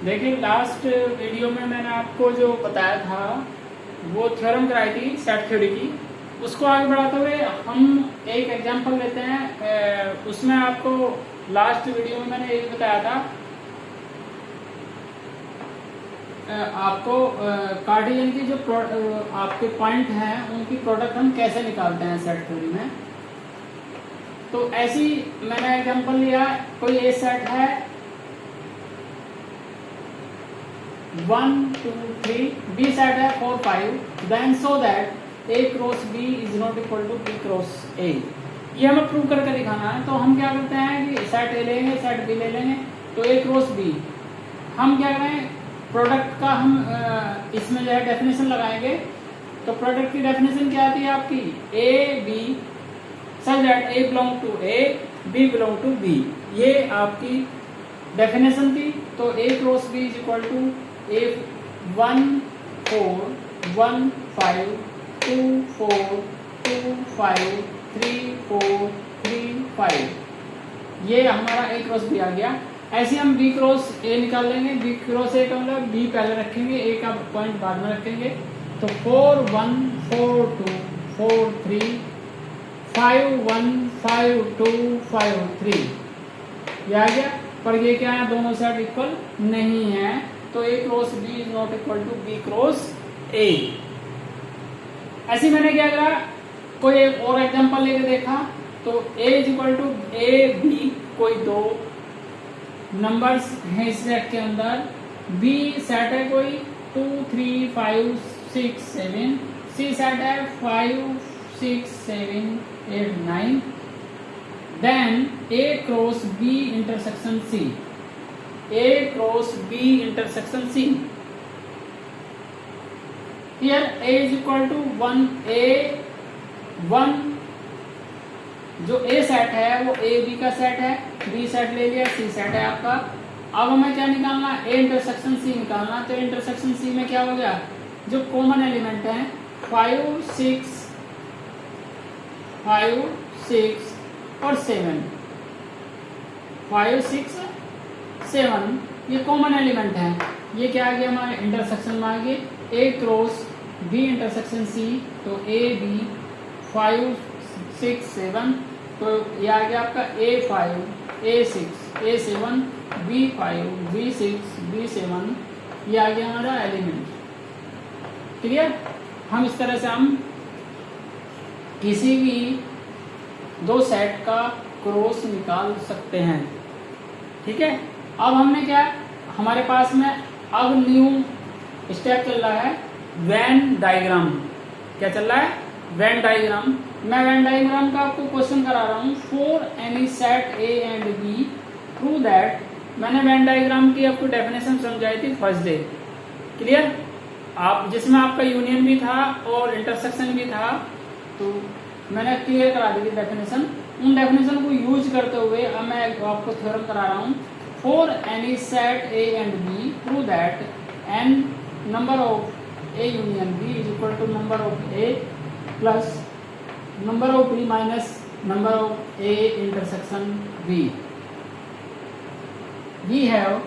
देखिए last video में मैंने आपको जो बताया था वो थ्योरम कराई थी सेट थ्योरी की। उसको आगे बढ़ाते हुए हम एक एग्जांपल लेते हैं। उसमें आपको लास्ट वीडियो में मैंने ये बताया था आपको कार्टेशियन की जो आपके पॉइंट हैं उनकी प्रोडक्ट हम कैसे निकालते हैं सेट थ्योरी में। तो ऐसी मैंने एग्जांपल लिया, कोई ए सेट है 1 2 3, बी सेट है 4 5, then so that a cross B is not equal to B cross a. ये हमें प्रूव करके दिखाना है। तो हम क्या करते हैं कि सेट ए लेंगे, सेट बी ले लेंगे, तो ए क्रॉस बी हम क्या करें, प्रोडक्ट का हम इसमें जो है डेफिनेशन लगाएंगे। तो प्रोडक्ट की डेफिनेशन क्या आती है आपकी, A B such that A belong to A, B belong to B. ये आपकी डेफिनेशन थी। तो A cross B is equal to A 1 4 1 5 2 4 2 5 3 4 3 5। ये हमारा ए क्रॉस बी आ गया। ऐसे हम बी क्रॉस ए निकाल लेंगे। बी क्रॉस ए का मतलब बी पहले रखेंगे, ए का पॉइंट बाद में रखेंगे। तो 4 1 4 2 4 3 5 1 5 2 5 3 ये आ गया। पर ये क्या है, दोनों साइड इक्वल नहीं है, तो A cross B is not equal to B cross A. ऐसे मैंने क्या करा, कोई एक और एग्जांपल लेके देखा। तो A is equal to A B, कोई दो नंबर्स हैं इस सेट के अंदर। बी सेट है कोई 2 3 5 6 7, सी सेट है 5 6 7 8 9, then a cross b intersection c, a cross b intersection c. Here a is equal to 1 a 1, जो ए सेट है वो ए बी का सेट है, बी सेट ले लिया, सी सेट है आपका। अब हमें क्या निकालना, ए इंटरसेक्शन सी निकालना। तो इंटरसेक्शन सी में क्या हो गया, जो कॉमन एलिमेंट है 5 6 5 6 और 7, 5 6 7 ये कॉमन एलिमेंट है। ये क्या आ गया हमारे इंटरसेक्शन में आ गए ए क्रॉस बी इंटरसेक्शन सी। तो ए बी 5 6 7, तो ये आ गया आपका A5 A6 A7 B5 B6 B7, ये आ गया हमारा एलिमेंट। क्लियर। हम इस तरह से हम किसी भी दो सेट का क्रॉस निकाल सकते हैं। ठीक है। अब हमने क्या, हमारे पास में अब न्यू स्टेप चल रहा है वेन डायग्राम। क्या चल रहा है, वेन डायग्राम। मैं वेन डायग्राम का आपको क्वेश्चन करा रहा हूँ। For any set a and b prove that. मैंने वेन डायग्राम की आपको डेफिनेशन समझाई थी फर्स्ट डे। क्लियर। आप जिसमें आपका यूनियन भी था और इंटरसेक्शन भी था, तो मैंने क्लियर करा दी थी डेफिनेशन। उन डेफिनेशन को यूज करते हुए अब मैं आपको थ्योरम करा रहा हूँ। For any set a and b prove that n number of A union B is equal to number of a plus number of B minus number of A intersection b. We have,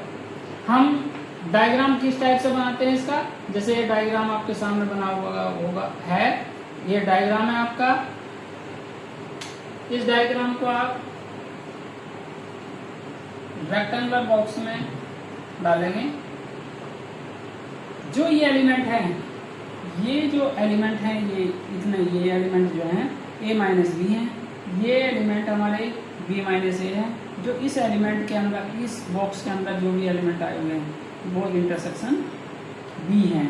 हम diagram किस type से बनाते हैं इसका, जैसे ये diagram आपके सामने बना हुआ होगा है, ये डायग्राम है आपका। इस डायग्राम को आप रेक्टेंगुलर बॉक्स में डालेंगे। जो ये एलिमेंट है, ये जो एलिमेंट है, ये इतने ये एलिमेंट जो है a माइनस बी है, ये एलिमेंट हमारे b माइनस ए है। जो इस एलिमेंट के अंदर, इस बॉक्स के अंदर जो भी एलिमेंट आए हुए हैं वो इंटरसेक्शन b है।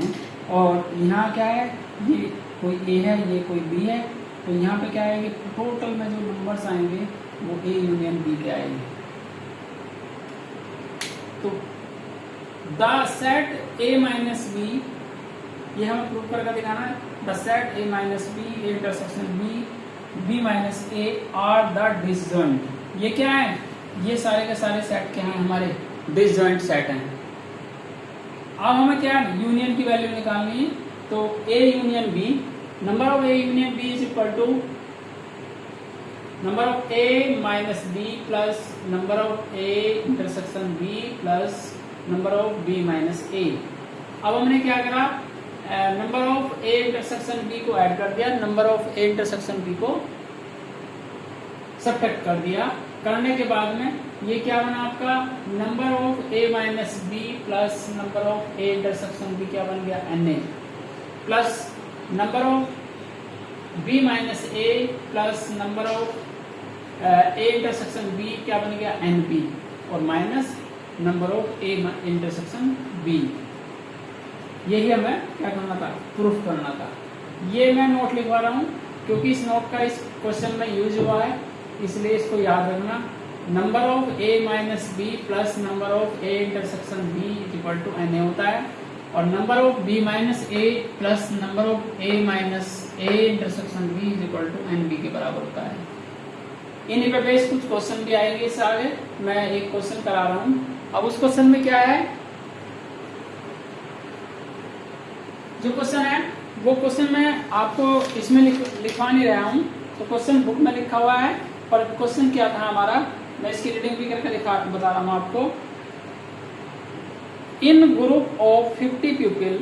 और यहाँ क्या है, ये कोई a है, ये कोई b है। तो यहाँ पे क्या आएंगे, टोटल में जो नंबर्स आएंगे वो a यूनियन b के आएंगे। तो the set a minus b, ये हमें प्रूव करके दिखाना है। The set a minus b intersection b minus a are the disjoint. ये क्या है, ये सारे के सारे सेट क्या हैं, हमारे डिसजॉइंट सेट हैं। अब हमें क्या यूनियन की वैल्यू निकालनी है। तो a union b, number of a union b is equal to number of a minus b plus number of a intersection b plus number of B minus A. अब हमने क्या करा, number of A intersection B को add कर दिया, number of A intersection B को subtract कर दिया। करने के बाद में ये क्या बना आपका, number of a minus b plus number of A intersection b क्या बन गया, n A, plus number of B minus a plus number of A intersection b क्या बन गया, एन बी, और minus number of A intersection b. यही हमें क्या करना था, प्रूफ करना था। ये मैं नोट लिखवा रहा हूँ क्योंकि इस नोट का इस क्वेश्चन में यूज हुआ है, इसलिए इसको याद रखना। Number of a minus b plus number of A intersection b equal to n a होता है, और number of B minus a plus number of a minus a intersection b equal to n b के बराबर होता है। इन्हीं पे base कुछ क्वेश्चन भी आएंगे इससे आगे। मैं एक क्वेश्चन करा रहा हूँ। अब उस क्वेश्चन में क्या है, जो क्वेश्चन है वो क्वेश्चन मैं आपको इसमें लिखवा नहीं रहा हूँ, तो क्वेश्चन बुक में लिखा हुआ है, पर क्वेश्चन क्या था हमारा, मैं इसकी रीडिंग भी करके बता रहा हूँ आपको। इन ग्रुप ऑफ 50 पीपल,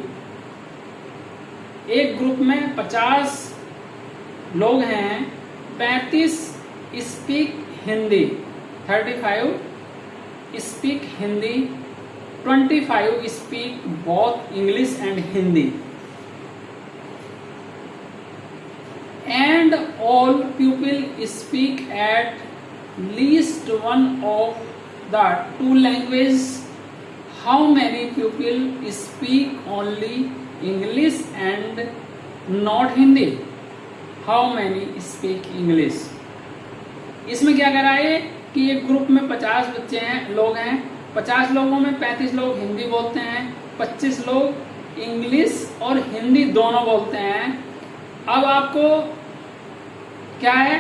एक ग्रुप में 50 लोग हैं, 35 speak Hindi, 35 speak Hindi, 25 speak both English and Hindi, and all people speak at least one of the two languages. How many people speak only English and not Hindi? How many speak English? इसमें क्या करा है कि एक group में 50 बच्चे हैं, लोग हैं, 50 लोगों में 35 लोग हिंदी बोलते हैं, 25 लोग इंग्लिश और हिंदी दोनों बोलते हैं। अब आपको क्या है,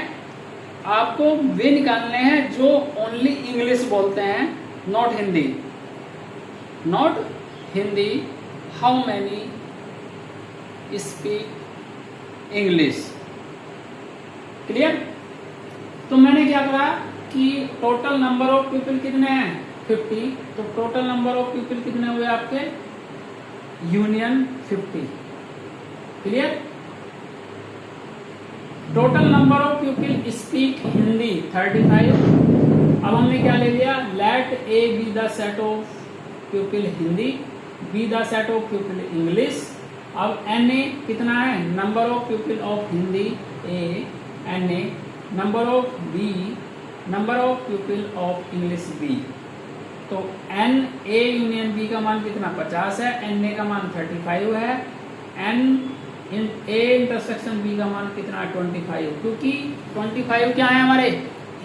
आपको वे निकालने हैं जो ओनली इंग्लिश बोलते हैं, not Hindi, not Hindi. How many speak English, clear. तो मैंने क्या करा कि टोटल नंबर ऑफ पीपल कितने हैं, 50, तो टोटल नंबर ऑफ पीपल कितने हुए आपके, union 50, clear. Total number of people speak Hindi 35। अब हमने क्या ले लिया, let A be the set of people Hindi, be the set of people English. अब एन ए कितना है, number of people of Hindi A, n A, number of B, number of people of English B. तो n A union B का मान कितना, 50 है, N A का मान 35 है, एन ए इंटरसेक्शन बी का मान कितना, 25, क्योंकि 25 क्या है हमारे,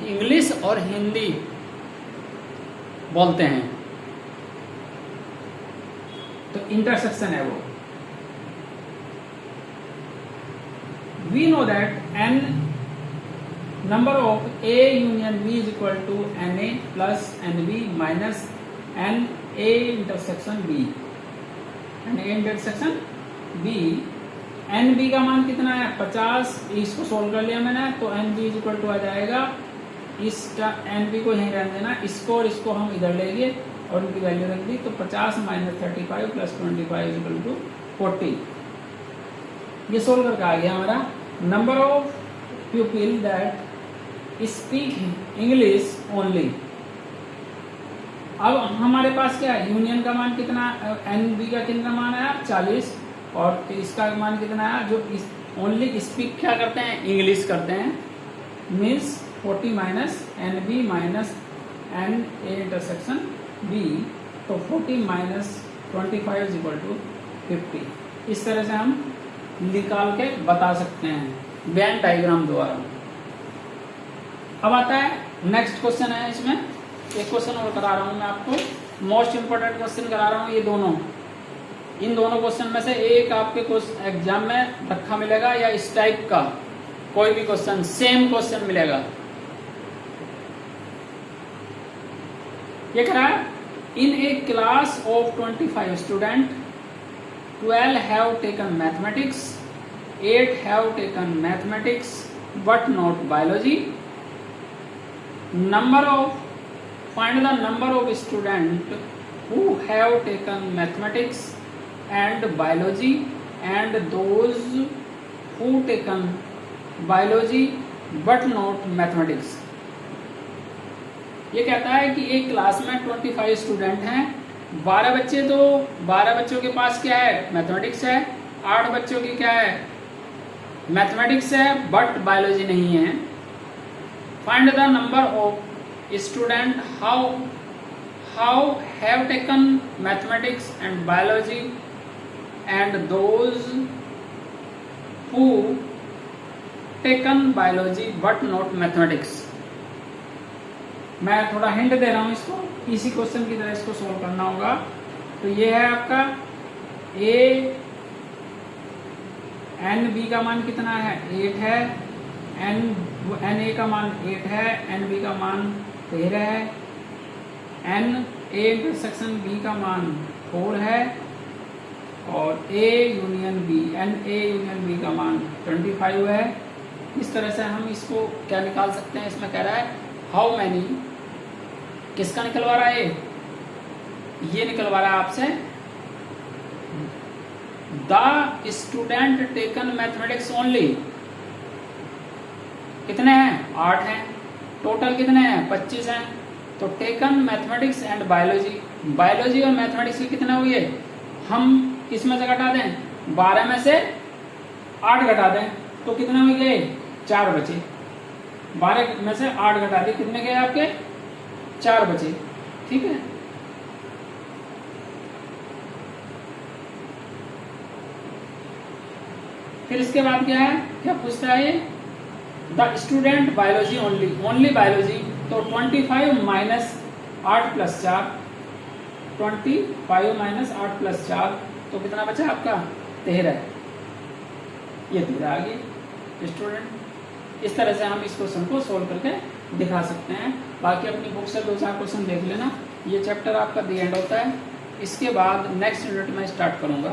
इंग्लिश और हिंदी बोलते हैं, तो इंटरसेक्शन है वो। We know that n number of A union B is equal to n A plus n B minus n A intersection B, n A intersection B. N B का मान कितना है, 50, इसको सोल्व कर लिया मैंने, तो N B is equal to आ जाएगा, इसका एन बी को यहीं रहने देना, इसको और इसको हम इधर लेंगे और उनकी वैल्यू रख दी, तो 50 minus 35 plus 25 is equal to 40। ये सोल्व करके आ गया हमारा number of people that speak English only. अब हमारे पास क्या है, यूनियन का मान कितना, एन बी का कितना मान आया, 40, और इसका मान कितना है, जो ओनली स्पीक क्या करते हैं, इंग्लिश करते हैं, means 40 minus n B minus n A intersection B, तो 40 माइनस 25 इज इक्वल टू 50। इस तरह से हम निकाल के बता सकते हैं वेन डायग्राम द्वारा। अब आता है नेक्स्ट क्वेश्चन है, इसमें एक क्वेश्चन और करा रहा हूं मैं आपको, मोस्ट इंपोर्टेंट क्वेश्चन करा रहा हूं। ये दोनों, इन दोनों क्वेश्चन में से एक आपके एग्जाम में रखा मिलेगा, या इस टाइप का कोई भी क्वेश्चन, सेम क्वेश्चन मिलेगा। ये कह रहा है, in a class of 25 student, 12 have taken mathematics, 8 have taken mathematics but not biology. Number of, find the number of student who have taken mathematics and biology and those who taken biology but not mathematics। ये कहता है कि एक class में 25 student हैं, 12 बच्चे, तो 12 बच्चों के पास क्या है, मैथमेटिक्स है, 8 बच्चों की क्या है, मैथमेटिक्स है बट बायोलॉजी नहीं है। Find the number of student how have taken mathematics and biology and those who taken biology but not mathematics. मैं थोड़ा हिंट दे रहा हूं इसको, इसी क्वेश्चन की तरह इसको सोल्व करना होगा। तो ये है आपका ए, एन बी का मान कितना है, 8 है, एन ए का मान 8 है, एन बी का मान 13 है, एन ए इंटरसेक्शन बी का मान 4 है, और A union B, n A union B का मान 25 है। इस तरह से हम इसको क्या निकाल सकते हैं, इसमें कह रहा है हाउ मैनी, किसका निकलवा रहा है, ये निकलवा रहा है आपसे the student taken mathematics only. कितने हैं, 8 हैं, टोटल कितने हैं, 25 हैं। तो taken mathematics and biology, biology और मैथमेटिक्स के कितने हुए, हम इसमें से घटा दें, 12 में से 8 घटा दें तो कितने हो गए, 4 बचे। 12 में से 8 घटा दिए, कितने गए आपके, 4 बचे। ठीक है, फिर इसके बाद क्या है, क्या पूछता है ये, the student biology only, only biology, तो 25 माइनस 8 प्लस 4, 25 माइनस 8 प्लस 4, तो कितना बचा आपका, 13। ये 13 आ गई स्टूडेंट। इस तरह से हम इस क्वेश्चन को सोल्व करके दिखा सकते हैं। बाकी अपनी बुक से 2-4 क्वेश्चन देख लेना। ये चैप्टर आपका दी एंड होता है, इसके बाद नेक्स्ट यूनिट में स्टार्ट करूंगा।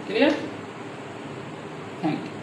Clear, thank you.